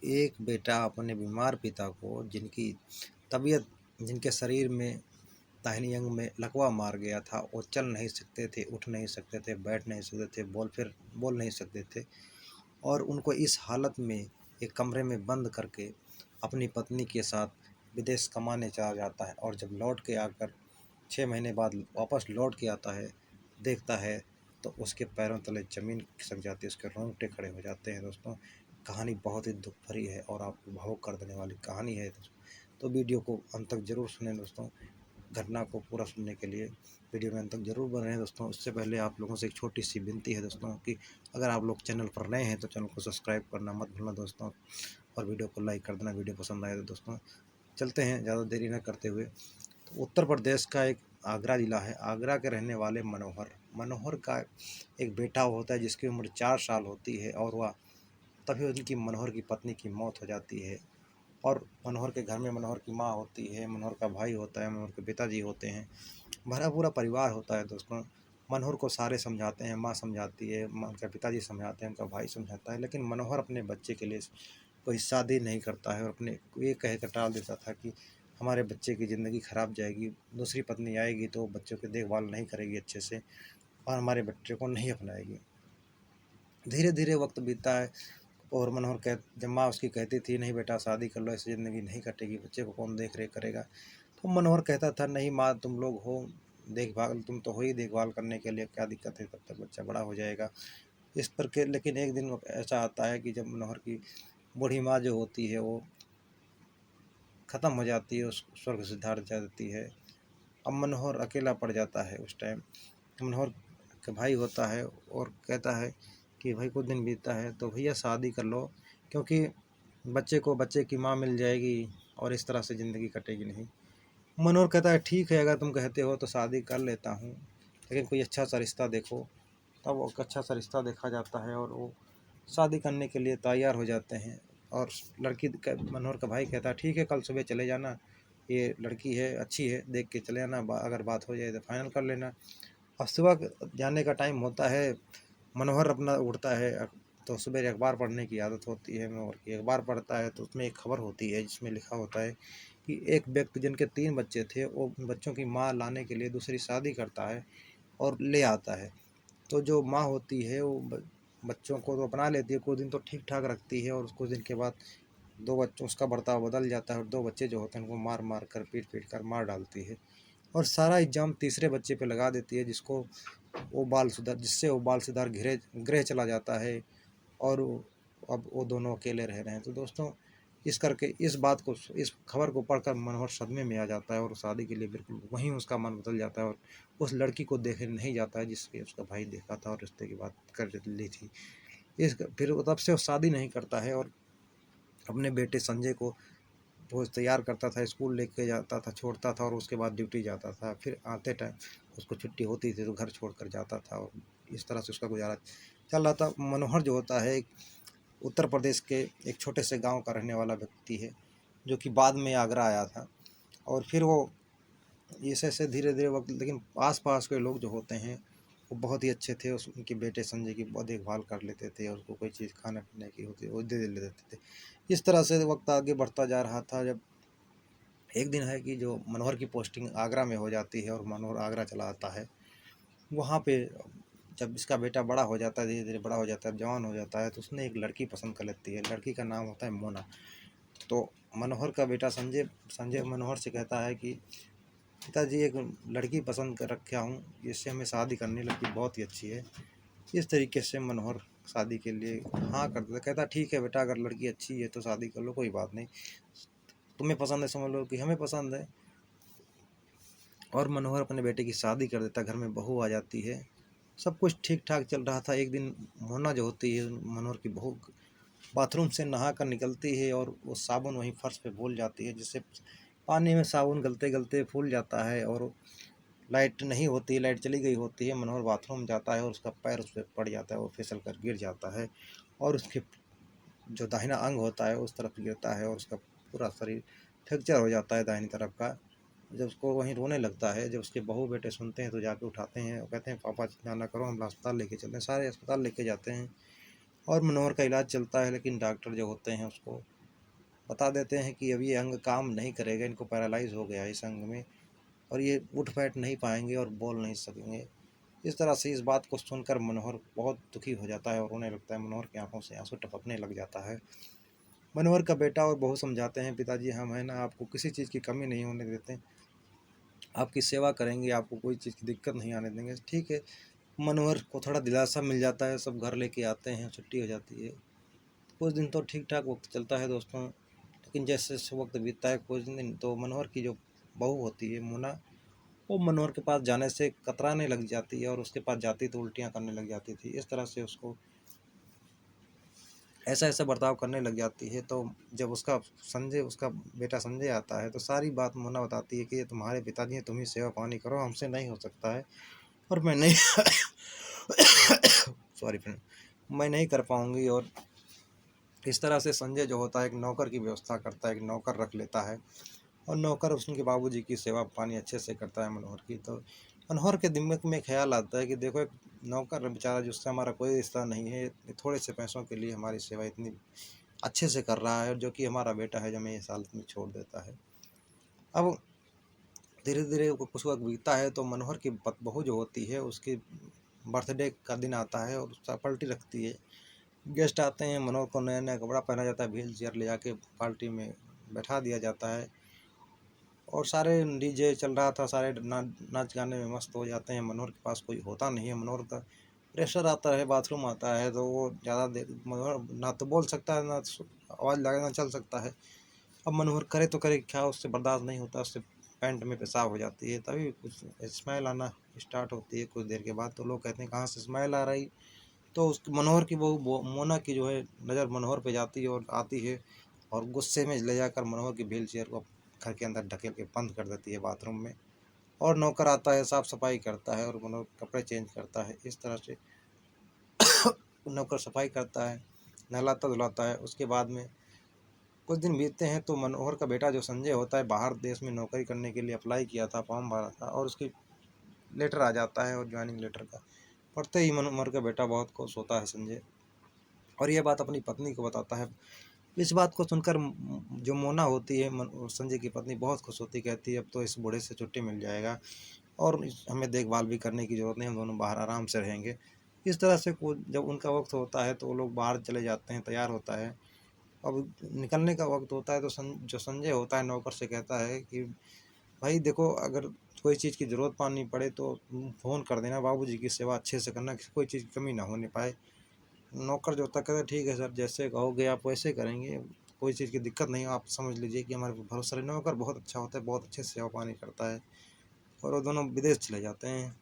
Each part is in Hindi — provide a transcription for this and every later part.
एक बेटा अपने बीमार पिता को, जिनके शरीर में दाहिनी अंग में लकवा मार गया था, वो चल नहीं सकते थे, उठ नहीं सकते थे, बैठ नहीं सकते थे, बोल नहीं सकते थे, और उनको इस हालत में एक कमरे में बंद करके अपनी पत्नी के साथ विदेश कमाने चला जाता है। और जब लौट के आकर 6 महीने बाद वापस लौट के आता है, देखता है तो उसके पैरों तले ज़मीन खिसक जाती है, उसके रोंगटे खड़े हो जाते हैं। दोस्तों, कहानी बहुत ही दुख भरी है और आपको भावुक कर देने वाली कहानी है दोस्तों। तो वीडियो को अंत तक ज़रूर सुनें दोस्तों। घटना को पूरा सुनने के लिए वीडियो में अंत तक ज़रूर बने रहें दोस्तों। इससे पहले आप लोगों से एक छोटी सी विनती है दोस्तों कि अगर आप लोग चैनल पर नए हैं तो चैनल को सब्सक्राइब करना मत भूलना दोस्तों, और वीडियो को लाइक कर देना वीडियो पसंद आए तो दोस्तों। चलते हैं ज़्यादा देरी न करते हुए। तो उत्तर प्रदेश का एक आगरा ज़िला है। आगरा के रहने वाले मनोहर का एक बेटा होता है जिसकी उम्र 4 साल होती है, और वह तभी उनकी मनोहर की पत्नी की मौत हो जाती है। और मनोहर के घर में मनोहर की माँ होती है, मनोहर का भाई होता है, मनोहर के पिताजी होते हैं, भरा पूरा परिवार होता है दोस्तों। मनोहर को सारे समझाते हैं, माँ समझाती है, उनके पिताजी समझाते हैं, उनका भाई समझाता है, लेकिन मनोहर अपने बच्चे के लिए कोई शादी नहीं करता है, और अपने ये कह कर टाल देता था कि हमारे बच्चे की ज़िंदगी खराब जाएगी, दूसरी पत्नी आएगी तो बच्चों की देखभाल नहीं करेगी अच्छे से, और हमारे बच्चे को नहीं अपनाएगी। धीरे धीरे वक्त बीतता है, और मनोहर जब माँ उसकी कहती थी नहीं बेटा शादी कर लो, ऐसी ज़िंदगी नहीं कटेगी, बच्चे को कौन देख रेख करेगा, तो मनोहर कहता था नहीं माँ, तुम लोग हो देखभाल, तुम तो हो ही देखभाल करने के लिए, क्या दिक्कत है, तब तक बच्चा बड़ा हो जाएगा इस पर के। लेकिन एक दिन ऐसा आता है कि जब मनोहर की बूढ़ी माँ जो होती है वो ख़त्म हो जाती है, उस स्वर्ग सिधार जाती है। अब मनोहर अकेला पड़ जाता है। उस टाइम मनोहर का भाई होता है और कहता है कि भाई कुछ दिन बीतता है तो भैया शादी कर लो, क्योंकि बच्चे की माँ मिल जाएगी और इस तरह से ज़िंदगी कटेगी नहीं। मनोहर कहता है ठीक है, अगर तुम कहते हो तो शादी कर लेता हूँ, लेकिन कोई अच्छा सा रिश्ता देखो। तब वो अच्छा सा रिश्ता देखा जाता है और वो शादी करने के लिए तैयार हो जाते हैं। और मनोहर का भाई कहता है ठीक है, कल सुबह चले जाना, ये लड़की है अच्छी है, देख के चले जाना, अगर बात हो जाए तो फाइनल कर लेना। अब सुबह जाने का टाइम होता है, मनोहर अपना उठता है, तो सुबह अखबार पढ़ने की आदत होती है मनोहर की। अखबार पढ़ता है तो उसमें एक खबर होती है जिसमें लिखा होता है कि एक व्यक्ति जिनके 3 बच्चे थे, वो उन बच्चों की माँ लाने के लिए दूसरी शादी करता है और ले आता है। तो जो माँ होती है वो बच्चों को तो अपना लेती है, कुछ दिन तो ठीक ठाक रखती है, और कुछ दिन के बाद 2 बच्चों उसका बर्ताव बदल जाता है, और 2 बच्चे जो होते हैं उनको मार मार कर पीट कर मार डालती है, और सारा इल्ज़ाम तीसरे बच्चे पे लगा देती है, जिससे वो बाल सुधार गृह चला जाता है, और अब वो दोनों अकेले रह रहे हैं। तो दोस्तों, इस खबर को पढ़कर मनोहर सदमे में आ जाता है, और शादी के लिए बिल्कुल वहीं उसका मन बदल जाता है, और उस लड़की को देखने नहीं जाता है जिसके उसका भाई देखा था और रिश्ते की बात कर ली थी। फिर वो तब से वो शादी नहीं करता है, और अपने बेटे संजय को वो तैयार करता था, स्कूल लेके जाता था, छोड़ता था, और उसके बाद ड्यूटी जाता था। फिर आते टाइम उसको छुट्टी होती थी तो घर छोड़कर जाता था, और इस तरह से उसका गुजारा चल रहा था। मनोहर जो होता है उत्तर प्रदेश के एक छोटे से गांव का रहने वाला व्यक्ति है, जो कि बाद में आगरा आया था। और फिर वो ऐसे ऐसे धीरे धीरे वक्त, लेकिन आस पास के लोग जो होते हैं वो बहुत ही अच्छे थे, उनके बेटे संजय की बहुत देखभाल कर लेते थे, और उसको कोई चीज़ खाने पीने की होती वो दे देते थे। इस तरह से वक्त आगे बढ़ता जा रहा था। जब एक दिन है कि जो मनोहर की पोस्टिंग आगरा में हो जाती है, और मनोहर आगरा चला आता है। वहाँ पे जब इसका बेटा बड़ा हो जाता है, धीरे धीरे बड़ा हो जाता है, जवान हो जाता है, तो उसने एक लड़की पसंद कर लेती है। लड़की का नाम होता है मोना। तो मनोहर का बेटा संजय संजय मनोहर से कहता है कि पिताजी, एक लड़की पसंद कर रखा हूँ, इससे हमें शादी करनी, लड़की बहुत ही अच्छी है। इस तरीके से मनोहर शादी के लिए हाँ कर देता, कहता ठीक है बेटा, अगर लड़की अच्छी है तो शादी कर लो, कोई बात नहीं, तुम्हें पसंद है समझ लो कि हमें पसंद है। और मनोहर अपने बेटे की शादी कर देता, घर में बहू आ जाती है, सब कुछ ठीक ठाक चल रहा था। एक दिन मोना जो होती है मनोहर की बहू, बाथरूम से नहा कर निकलती है, और वो साबुन वहीं फर्श पे भूल जाती है, जिससे पानी में साबुन गलते गलते फूल जाता है, और लाइट नहीं होती, लाइट चली गई होती है। मनोहर बाथरूम जाता है और उसका पैर उस पर पड़ जाता है, वो फिसल कर गिर जाता है, और उसके जो दाहिना अंग होता है उस तरफ गिरता है, और उसका पूरा शरीर फ्रैक्चर हो जाता है दाहिनी तरफ का। जब उसको वहीं रोने लगता है, जब उसके बहू बेटे सुनते हैं तो जाके उठाते हैं, वो कहते हैं पापा चिंता ना करो, हम अस्पताल लेके चलते हैं। सारे अस्पताल लेके जाते हैं, और मनोहर का इलाज चलता है, लेकिन डॉक्टर जो होते हैं उसको बता देते हैं कि अभी ये अंग काम नहीं करेगा, इनको पैरालाइज हो गया है इस अंग में, और ये उठ बैठ नहीं पाएंगे और बोल नहीं सकेंगे। इस तरह से इस बात को सुनकर मनोहर बहुत दुखी हो जाता है और रोने लगता है। मनोहर की आंखों से आंसू टपकने लग जाता है। मनोहर का बेटा और बहू समझाते हैं, पिताजी हम है ना आपको किसी चीज़ की कमी नहीं होने देते, आपकी सेवा करेंगे, आपको कोई चीज़ की दिक्कत नहीं आने देंगे। ठीक है, मनोहर को थोड़ा दिलासा मिल जाता है, सब घर लेके आते हैं, छुट्टी हो जाती है। कुछ दिन तो ठीक ठाक वक्त चलता है दोस्तों, लेकिन जैसे जैसे वक्त बीतता है कुछ दिन तो मनोहर की जो बहू होती है मोना, वो मनोहर के पास जाने से कतराने लग जाती है, और उसके पास जाती तो उल्टियाँ करने लग जाती थी। इस तरह से उसको ऐसा ऐसा बर्ताव करने लग जाती है। तो जब उसका बेटा संजय आता है तो सारी बात मोना बताती है कि ये तुम्हारे पिताजी हैं, तुम ही सेवा पानी करो, हमसे नहीं हो सकता है, और मैं नहीं सॉरी फ्रेंड, मैं नहीं कर पाऊंगी। और इस तरह से संजय जो होता है एक नौकर की व्यवस्था करता है, एक नौकर रख लेता है, और नौकर उसके बाबूजी की सेवा पानी अच्छे से करता है मनोहर की। तो मनोहर के दिमाग में ख्याल आता है कि देखो एक नौकर बेचारा जिससे हमारा कोई रिश्ता नहीं है, थोड़े से पैसों के लिए हमारी सेवा इतनी अच्छे से कर रहा है, जो कि हमारा बेटा है जो हमें इस हालत में छोड़ देता है। अब धीरे धीरे कुछ वक्त बीतता है तो मनोहर की बहू जो होती है उसकी बर्थडे का दिन आता है और उसका पार्टी रखती है। गेस्ट आते हैं, मनोहर को नया नया कपड़ा पहना जाता है, व्हील चेयर ले जाके पार्टी में बैठा दिया जाता है, और सारे डीजे चल रहा था, सारे नाच गाने में मस्त हो जाते हैं। मनोहर के पास कोई होता नहीं है, मनोहर का प्रेशर आता है, बाथरूम आता है, तो वो ज़्यादा देर मनोहर ना तो बोल सकता है, ना आवाज़ लगा, ना चल सकता है। अब मनोहर करे तो करे क्या, उससे बर्दाश्त नहीं होता, उससे पैंट में पेशाब हो जाती है, तभी कुछ स्मेल आना स्टार्ट होती है। कुछ देर के बाद तो लोग कहते हैं कहाँ से स्मेल आ रही, तो उस मनोहर की बहू मोना की जो है नज़र मनोहर पे जाती है और आती है, और गुस्से में ले जाकर मनोहर की व्हील चेयर को घर के अंदर ढकेल के बंद कर देती है बाथरूम में। और नौकर आता है, साफ सफाई करता है और मनोहर कपड़े चेंज करता है। इस तरह से नौकर सफाई करता है, नहलाता धुलाता है। उसके बाद में कुछ दिन बीतते हैं तो मनोहर का बेटा जो संजय होता है, बाहर देश में नौकरी करने के लिए अप्लाई किया था, फॉर्म भरा था, और उसकी लेटर आ जाता है, और ज्वाइनिंग लेटर का पढ़ते ही मनोहर का बेटा बहुत खुश होता है संजय, और यह बात अपनी पत्नी को बताता है। इस बात को सुनकर जो मोना होती है संजय की पत्नी बहुत खुश होती, कहती है अब तो इस बूढ़े से छुट्टी मिल जाएगा, और हमें देखभाल भी करने की ज़रूरत नहीं, हम दोनों बाहर आराम से रहेंगे। इस तरह से जब उनका वक्त होता है तो वो लोग बाहर चले जाते हैं, तैयार होता है। अब निकलने का वक्त होता है तो जो संजय होता है नौकर से कहता है कि भाई देखो, अगर कोई चीज़ की ज़रूरत पानी पड़े तो फ़ोन कर देना, बाबूजी की सेवा अच्छे से करना, कोई चीज़ की कमी ना होने पाए। नौकर जो होता है कहता ठीक है सर, जैसे कहोगे आप वैसे करेंगे, कोई चीज़ की दिक्कत नहीं, आप समझ लीजिए कि हमारे भरोसा रहे। नौकर बहुत अच्छा होता है, बहुत अच्छे से सेवा पानी करता है, और वो दोनों विदेश चले जाते हैं।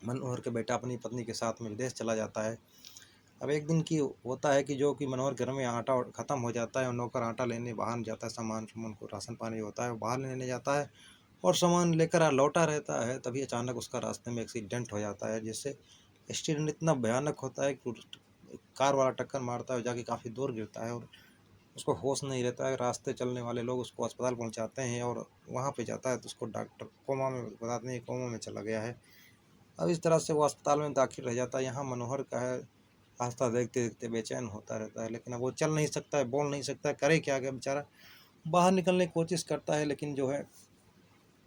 मनोहर के बेटा अपनी पत्नी के साथ में विदेश चला जाता है। अब एक दिन की होता है कि जो कि मनोहर घर में आटा ख़त्म हो जाता है, और नौकर आटा लेने बाहर जाता है, सामान को राशन पानी होता है वो बाहर लेने जाता है, और सामान लेकर लौटा रहता है, तभी अचानक उसका रास्ते में एक्सीडेंट हो जाता है, जिससे एक्सीडेंट इतना भयानक होता है कि कार वाला टक्कर मारता है, जाके काफ़ी दूर गिरता है, और उसको होश नहीं रहता है। रास्ते चलने वाले लोग उसको अस्पताल पहुंचाते हैं, और वहां पे जाता है तो उसको डॉक्टर कोमा में बताते हैं, कोमा में चला गया है। अब इस तरह से वो अस्पताल में दाखिल रह जाता है। यहाँ मनोहर का है रास्ता देखते देखते बेचैन होता रहता है, लेकिन अब वो चल नहीं सकता है, बोल नहीं सकता है, करे क्या क्या बेचारा। बाहर निकलने की कोशिश करता है, लेकिन जो है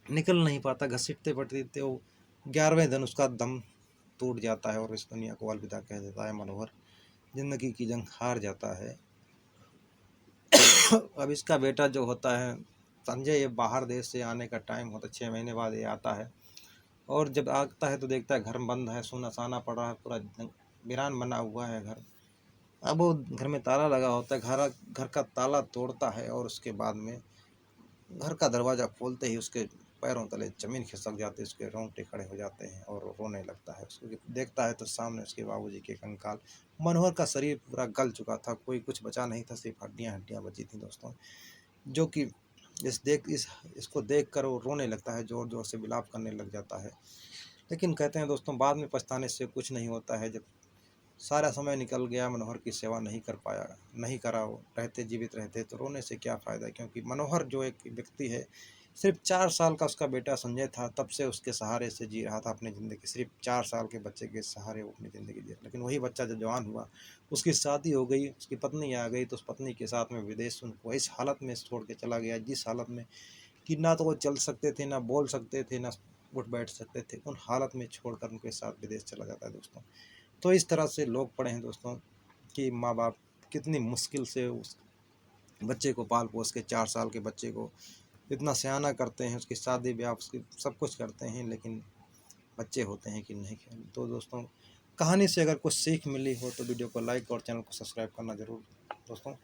निकल नहीं पाता, घसीटते पटते वो 11वें दिन उसका दम टूट जाता है, और इस दुनिया को अलविदा कह देता है मनोहर, जिंदगी की जंग हार जाता है। अब इसका बेटा जो होता है संजय, ये बाहर देश से आने का टाइम होता है, 6 महीने बाद ये आता है, और जब आता है तो देखता है घर बंद है, सुना पड़ा है, पूरा वीरान बना हुआ है घर। अब वो घर में ताला लगा होता है, घर का ताला तोड़ता है, और उसके बाद में घर का दरवाज़ा खोलते ही उसके पैरों तले ज़मीन खिसक जाती है, उसके रोंगटे खड़े हो जाते हैं, और रोने लगता है। उसको देखता है तो सामने उसके बाबूजी के कंकाल। मनोहर का शरीर पूरा गल चुका था, कोई कुछ बचा नहीं था, सिर्फ हड्डियाँ हड्डियाँ बची थी दोस्तों, जो कि इसको देख कर वो रोने लगता है, ज़ोर ज़ोर से विलाप करने लग जाता है। लेकिन कहते हैं दोस्तों, बाद में पछताने से कुछ नहीं होता है। जब सारा समय निकल गया, मनोहर की सेवा नहीं कर पाया, नहीं करा, वो रहते जीवित रहते तो रोने से क्या फ़ायदा, क्योंकि मनोहर जो एक व्यक्ति है सिर्फ 4 साल का उसका बेटा संजय था, तब से उसके सहारे से जी रहा था अपनी ज़िंदगी। सिर्फ 4 साल के बच्चे के सहारे वो अपनी ज़िंदगी जी रहा। लेकिन वही बच्चा जब जवान हुआ, उसकी शादी हो गई, उसकी पत्नी आ गई, तो उस पत्नी के साथ में विदेश उनको इस हालत में छोड़ के चला गया, जिस हालत में कि ना तो वो चल सकते थे, ना बोल सकते थे, ना उठ बैठ सकते थे। उन हालत में छोड़कर उनके साथ विदेश चला जाता है दोस्तों। तो इस तरह से लोग पड़े हैं दोस्तों कि माँ बाप कितनी मुश्किल से उस बच्चे को पाल पोस के, 4 साल के बच्चे को इतना सयाना करते हैं, उसकी शादी ब्याह उसकी सब कुछ करते हैं, लेकिन बच्चे होते हैं कि नहीं। तो दोस्तों, कहानी से अगर कुछ सीख मिली हो तो वीडियो को लाइक और चैनल को सब्सक्राइब करना ज़रूर दोस्तों।